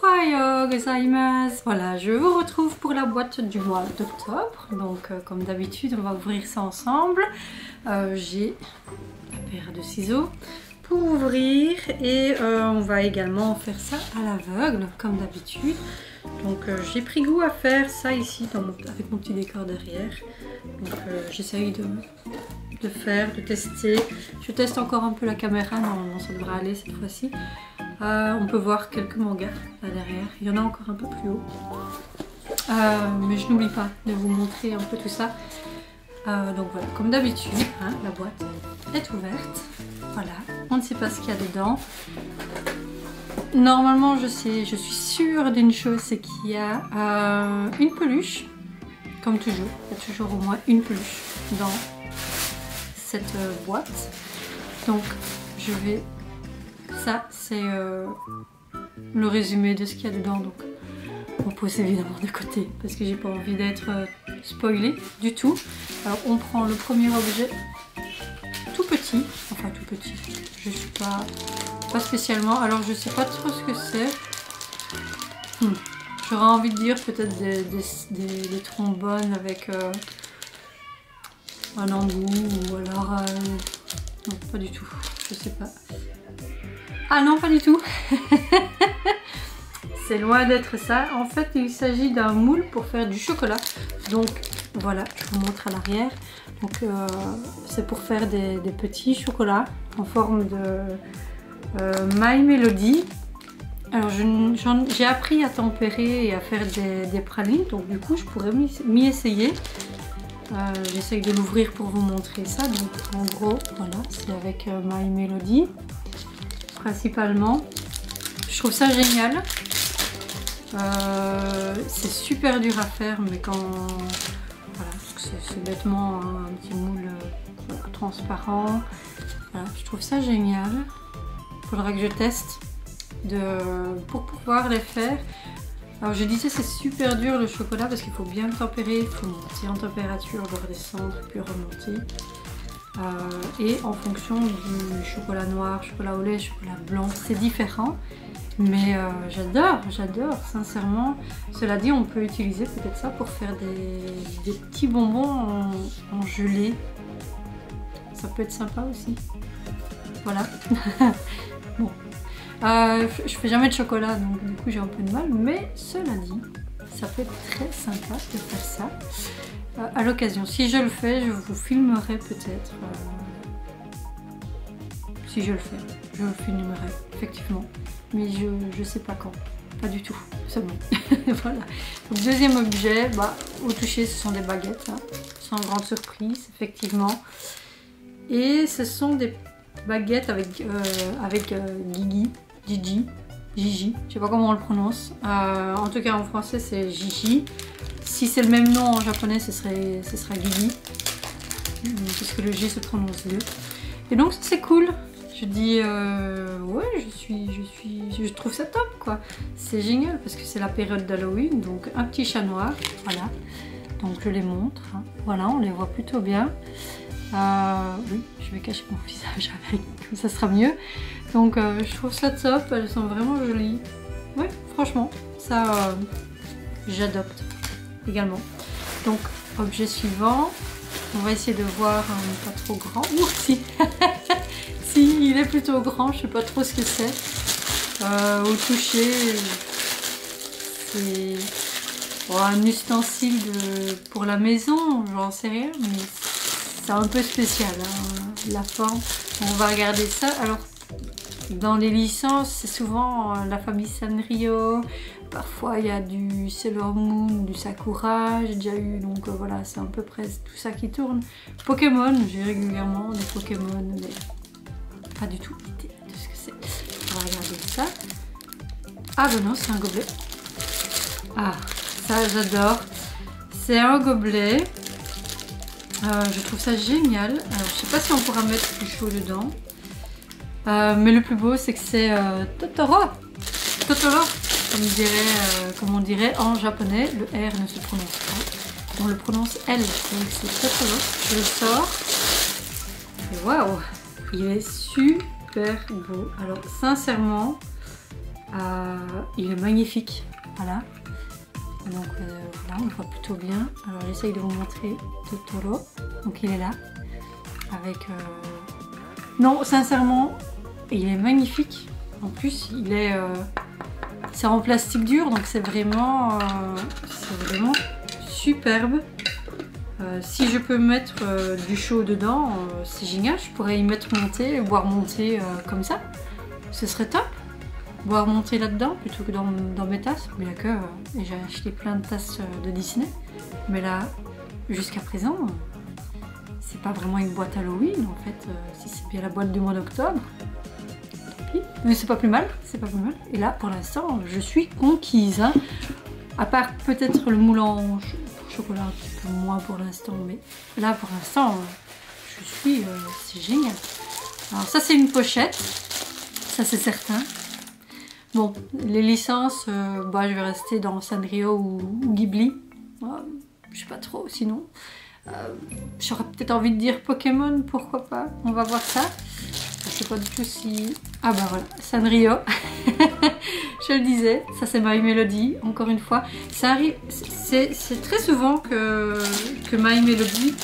Ohayou gozaimasu. Voilà, je vous retrouve pour la boîte du mois d'octobre. Donc comme d'habitude, on va ouvrir ça ensemble. J'ai la paire de ciseaux pour ouvrir et on va également faire ça à l'aveugle comme d'habitude. Donc j'ai pris goût à faire ça ici avec mon petit décor derrière. Donc j'essaye de faire, de tester. Je teste encore un peu la caméra, normalement ça devrait aller cette fois-ci. On peut voir quelques mangas là derrière, il y en a encore un peu plus haut. Mais je n'oublie pas de vous montrer un peu tout ça. Donc voilà, comme d'habitude, hein, la boîte est ouverte. Voilà, on ne sait pas ce qu'il y a dedans. Normalement, je suis sûre d'une chose, c'est qu'il y a une peluche. Comme toujours, il y a toujours au moins une peluche dans cette boîte. Donc, je vais... Ça, c'est le résumé de ce qu'il y a dedans. Donc, on pose évidemment de côté parce que j'ai pas envie d'être spoilée du tout. Alors, on prend le premier objet tout petit. Enfin, tout petit. Je suis pas spécialement. Alors, je sais pas trop ce que c'est. J'aurais envie de dire peut-être des trombones avec un embout ou alors... non, pas du tout. Je sais pas. Ah non, pas du tout. C'est loin d'être ça. En fait, il s'agit d'un moule pour faire du chocolat. Donc voilà, je vous montre à l'arrière. Donc c'est pour faire des petits chocolats en forme de My Melody. Alors j'ai appris à tempérer et à faire des pralines, donc du coup je pourrais m'y essayer. J'essaye de l'ouvrir pour vous montrer ça. Donc en gros, voilà, c'est avec My Melody principalement. Je trouve ça génial. C'est super dur à faire, mais quand... Voilà, c'est bêtement un petit moule voilà, transparent. Voilà, je trouve ça génial. Il faudra que je teste pour pouvoir les faire. Alors je disais c'est super dur le chocolat parce qu'il faut bien le tempérer, il faut monter en température, le redescendre puis remonter. Et en fonction du chocolat noir, chocolat au lait, chocolat blanc, c'est différent. Mais j'adore, sincèrement. Cela dit, on peut utiliser peut-être ça pour faire des petits bonbons en gelée. Ça peut être sympa aussi. Voilà. Bon. Je fais jamais de chocolat, donc du coup j'ai un peu de mal. Mais cela dit, ça peut être très sympa de faire ça. À l'occasion, si je le fais, je vous filmerai peut-être. Si je le fais, je le filmerai, effectivement. Mais je sais pas quand. Pas du tout. C'est bon. Voilà. Donc, deuxième objet, au toucher, ce sont des baguettes. Hein, sans grande surprise, effectivement. Et ce sont des baguettes avec Gigi, je sais pas comment on le prononce. En tout cas, en français, c'est Gigi. Si c'est le même nom en japonais, ce sera Gigi. Parce que le G se prononce mieux. Et donc, c'est cool. Je dis, ouais, je trouve ça top, quoi. C'est génial parce que c'est la période d'Halloween. Donc, un petit chat noir, voilà. Donc, je les montre. Hein. Voilà, on les voit plutôt bien. Oui, je vais cacher mon visage avec, comme ça sera mieux. Donc je trouve ça top, elles sont vraiment jolies. Oui, franchement, ça j'adopte également. Donc objet suivant, on va essayer de voir pas trop grand. Ouh, si, si, il est plutôt grand, je sais pas trop ce que c'est. Au toucher, c'est un ustensile pour la maison, j'en sais rien, mais c'est un peu spécial, hein, la forme. On va regarder ça. Alors, dans les licences, c'est souvent la famille Sanrio. Parfois, il y a du Sailor Moon, du Sakura. J'ai déjà eu, donc voilà, c'est à peu près tout ça qui tourne. Pokémon, j'ai régulièrement des Pokémon, mais pas du tout idée de ce que c'est. On va regarder ça. Ah ben non, c'est un gobelet. Ah, ça j'adore. C'est un gobelet. Je trouve ça génial. Alors, je sais pas si on pourra mettre du chaud dedans. Mais le plus beau, c'est que c'est Totoro. Totoro, comme on dirait en japonais. Le R ne se prononce pas. On le prononce L. Donc c'est Totoro. Je le sors. Et waouh, il est super beau. Alors sincèrement, Il est magnifique, voilà. Donc là on le voit plutôt bien. Alors j'essaye de vous montrer Totoro. Donc il est là avec non, sincèrement il est magnifique. En plus il est c'est en plastique dur, donc c'est vraiment superbe. Si je peux mettre du chaud dedans, c'est génial. Je pourrais y mettre mon thé, boire mon thé comme ça, ce serait top. Boire mon thé là-dedans plutôt que dans mes tasses, bien que j'ai acheté plein de tasses de Disney, mais là jusqu'à présent c'est pas vraiment une boîte Halloween en fait. Si c'est bien la boîte du mois d'octobre, tant pis, mais c'est pas plus mal, c'est pas plus mal. Et là pour l'instant je suis conquise, hein. À part peut-être le moule en chocolat un petit peu moins pour l'instant, mais là pour l'instant je suis c'est génial. Alors ça c'est une pochette, ça c'est certain. Bon, les licences, bah, je vais rester dans Sanrio ou Ghibli. Je sais pas trop, sinon. J'aurais peut-être envie de dire Pokémon, pourquoi pas. On va voir ça. Je sais pas du tout si... Ah bah voilà, Sanrio. Je le disais, ça c'est My Melody, encore une fois. Ça arrive, c'est très souvent que My Melody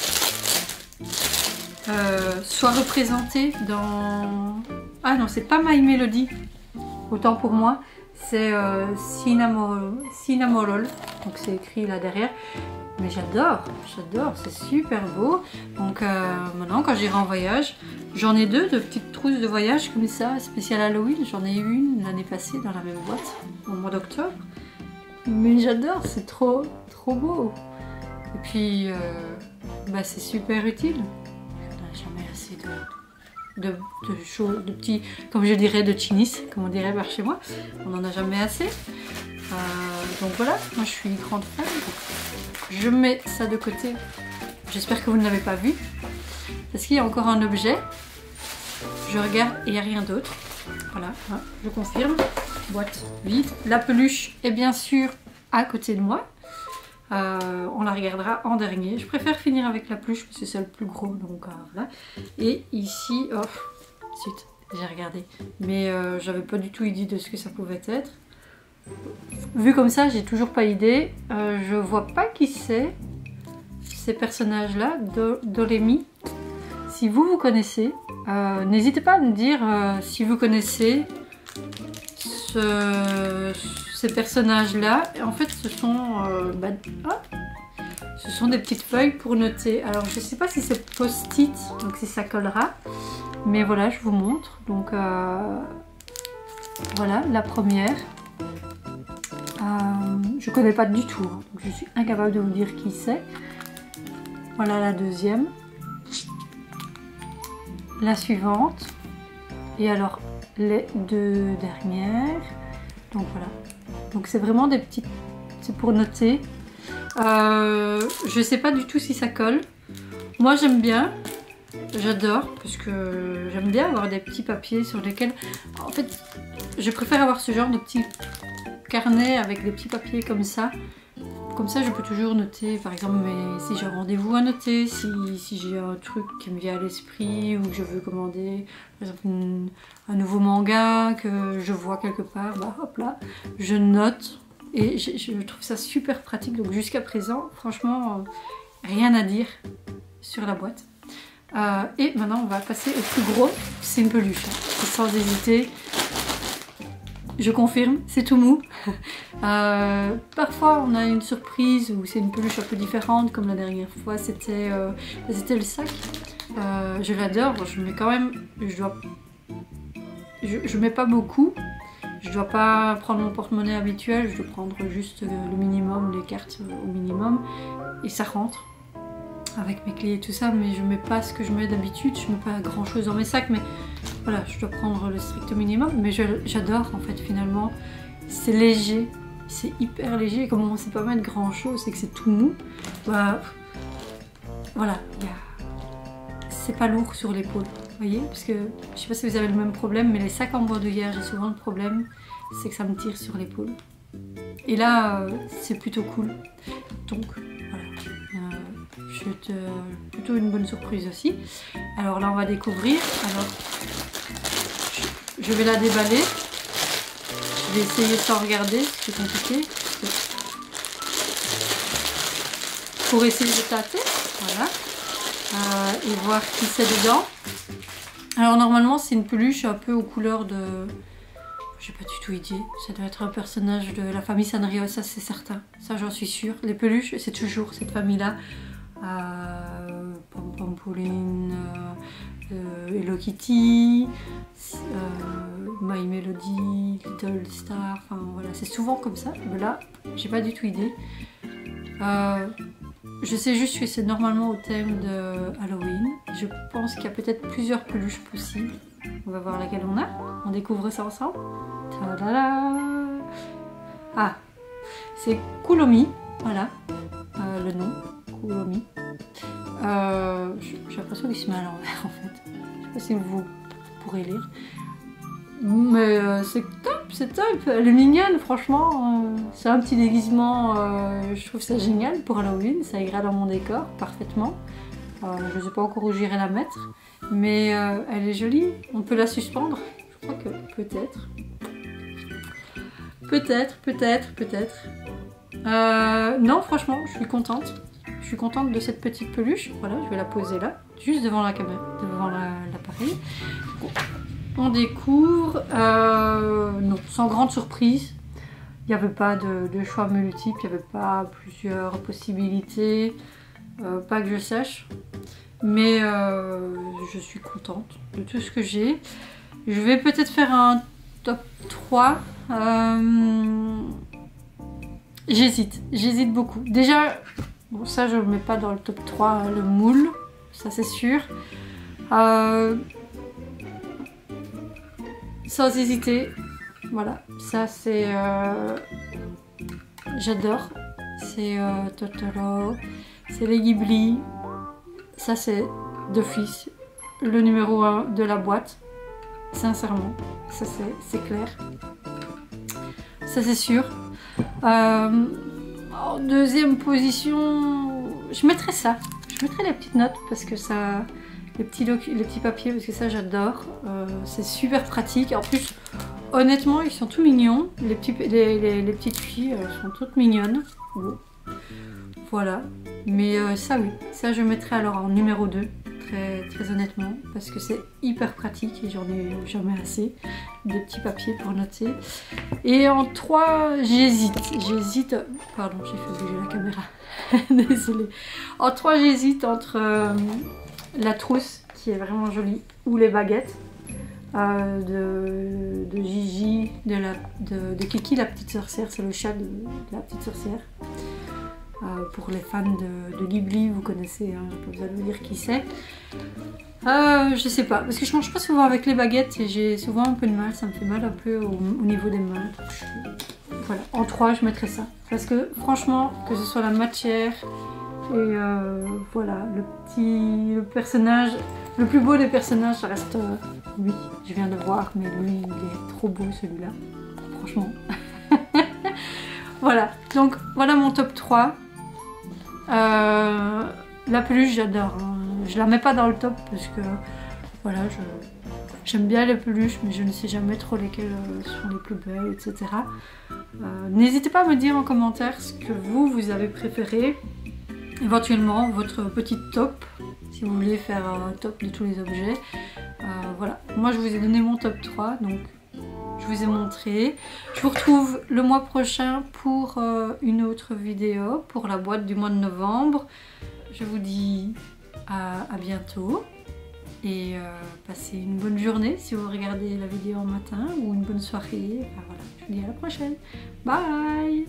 soit représenté dans... Ah non, c'est pas My Melody. Autant pour moi, c'est Cinnamoroll, donc c'est écrit là derrière. Mais j'adore, c'est super beau. Donc maintenant, quand j'irai en voyage, j'en ai deux de petites trousses de voyage comme ça, spécial Halloween. J'en ai eu une l'année passée dans la même boîte, au mois d'octobre. Mais j'adore, c'est trop beau. Et puis, bah, c'est super utile. On n'a jamais assez de petits, comme je dirais, de chinis, comme on dirait par chez moi. On n'en a jamais assez. Donc voilà, moi je suis grande fan. Je mets ça de côté. J'espère que vous ne l'avez pas vu. Parce qu'il y a encore un objet. Je regarde et il n'y a rien d'autre. Voilà, hein, je confirme. Boîte vide. La peluche est bien sûr à côté de moi. On la regardera en dernier. Je préfère finir avec la peluche parce que c'est le plus gros. Donc voilà. Et ici, oh, zut, j'ai regardé. Mais j'avais pas du tout idée de ce que ça pouvait être. Vu comme ça, j'ai toujours pas idée. Je vois pas qui c'est. Ces personnages-là, Doremi. Si vous connaissez, n'hésitez pas à me dire si vous connaissez ces personnages-là. En fait, ce sont des petites feuilles pour noter. Alors, je sais pas si c'est post-it, donc si ça collera. Mais voilà, je vous montre. Donc, voilà, la première. Je connais pas du tout, hein, donc je suis incapable de vous dire qui c'est. Voilà la deuxième. La suivante. Et alors, les deux dernières. Donc voilà. Donc c'est vraiment des petites... C'est pour noter. Je sais pas du tout si ça colle. Moi j'aime bien. J'adore parce que j'aime bien avoir des petits papiers sur lesquels... En fait, je préfère avoir ce genre de petits carnets avec des petits papiers comme ça. Comme ça, je peux toujours noter, par exemple, si j'ai un rendez-vous à noter, si j'ai un truc qui me vient à l'esprit ou que je veux commander, par exemple, un nouveau manga que je vois quelque part, bah hop là, je note et je trouve ça super pratique. Donc jusqu'à présent, franchement, rien à dire sur la boîte. Et maintenant, on va passer au plus gros, c'est une peluche, hein, sans hésiter. Je confirme, c'est tout mou. Parfois on a une surprise où c'est une peluche un peu différente, comme la dernière fois c'était le sac. Je l'adore, je mets quand même, je mets pas beaucoup. Je dois pas prendre mon porte-monnaie habituel, je dois prendre juste le minimum, les cartes au minimum, et ça rentre avec mes clés et tout ça, mais je mets pas ce que je mets d'habitude, je mets pas grand chose dans mes sacs, mais voilà, je dois prendre le strict minimum. Mais j'adore en fait, finalement, c'est léger, c'est hyper léger, comme on sait pas mettre grand chose, c'est que c'est tout mou, bah voilà, c'est pas lourd sur l'épaule, vous voyez, parce que je sais pas si vous avez le même problème, mais les sacs en bandoulière, j'ai souvent le problème, c'est que ça me tire sur l'épaule. Et là, c'est plutôt cool, donc voilà. Plutôt une bonne surprise aussi. Alors là on va découvrir. Alors je vais la déballer. Je vais essayer de t'en regarder, c'est compliqué. Pour essayer de tâter, voilà. Et voir qui c'est dedans. Alors normalement c'est une peluche un peu aux couleurs de... J'ai pas du tout idée. Ça doit être un personnage de la famille Sanrio, ça c'est certain. Ça j'en suis sûre. Les peluches, c'est toujours cette famille-là. Pom-Pom-Pauline, Hello Kitty, My Melody, Little Star, enfin voilà, c'est souvent comme ça. Mais là, j'ai pas du tout idée. Je sais juste que c'est normalement au thème de Halloween. Je pense qu'il y a peut-être plusieurs peluches possibles. On va voir laquelle on a. On découvre ça ensemble. Ta-da-da. Ah, c'est Kulomi, voilà, le nom, Kulomi. J'ai l'impression qu'il se met à l'envers en fait. Je sais pas si vous pourrez lire. Mais c'est top, c'est top. Elle est mignonne, franchement. C'est un petit déguisement, je trouve ça génial pour Halloween. Ça ira dans mon décor parfaitement. Je ne sais pas encore où j'irai la mettre. Mais elle est jolie. On peut la suspendre. Je crois que peut-être. Peut-être. Non, franchement, je suis contente. Je suis contente de cette petite peluche. Voilà, je vais la poser là, juste devant la caméra, devant l'appareil. On découvre, non, sans grande surprise. Il n'y avait pas de choix multiples, il n'y avait pas plusieurs possibilités, pas que je sache. Mais je suis contente de tout ce que j'ai. Je vais peut-être faire un top 3. J'hésite beaucoup. Déjà, bon, ça je ne le mets pas dans le top 3, le moule, ça c'est sûr. Sans hésiter, voilà, ça c'est... j'adore. C'est Totoro, c'est les Ghibli. Ça c'est d'office le numéro 1 de la boîte. Sincèrement, ça c'est clair. Ça c'est sûr. En deuxième position, je mettrais ça. Je mettrais les petites notes parce que ça... les petits papiers parce que ça j'adore. C'est super pratique. En plus, honnêtement, ils sont tout mignons. Les petites filles sont toutes mignonnes. Bon. Voilà. Mais ça oui, ça je mettrais alors en numéro 2. Très honnêtement, parce que c'est hyper pratique et j'en ai jamais assez de petits papiers pour noter. Et en 3, j'hésite, pardon, j'ai fait bouger la caméra, désolée. En 3, j'hésite entre la trousse qui est vraiment jolie ou les baguettes de Gigi, de Kiki la petite sorcière, c'est le chat de la petite sorcière. Pour les fans de Ghibli, vous connaissez, hein, je peux vous dire qui c'est. Je sais pas, parce que je mange pas souvent avec les baguettes et j'ai souvent un peu de mal, ça me fait mal un peu au niveau des mains. Voilà, en 3 je mettrais ça. Parce que franchement, que ce soit la matière et voilà, le personnage, le plus beau des personnages, ça reste lui. Je viens de voir, mais lui il est trop beau celui-là, franchement. Voilà, donc voilà mon top 3. La peluche j'adore, hein. Je la mets pas dans le top parce que voilà, j'aime bien les peluches mais je ne sais jamais trop lesquelles sont les plus belles, etc. N'hésitez pas à me dire en commentaire ce que vous avez préféré, éventuellement votre petit top si vous voulez faire un top de tous les objets. Voilà, moi je vous ai donné mon top 3 donc je vous ai montré. Je vous retrouve le mois prochain pour une autre vidéo pour la boîte du mois de novembre. Je vous dis à bientôt et passez une bonne journée si vous regardez la vidéo en matin ou une bonne soirée. Enfin, voilà, je vous dis à la prochaine. Bye!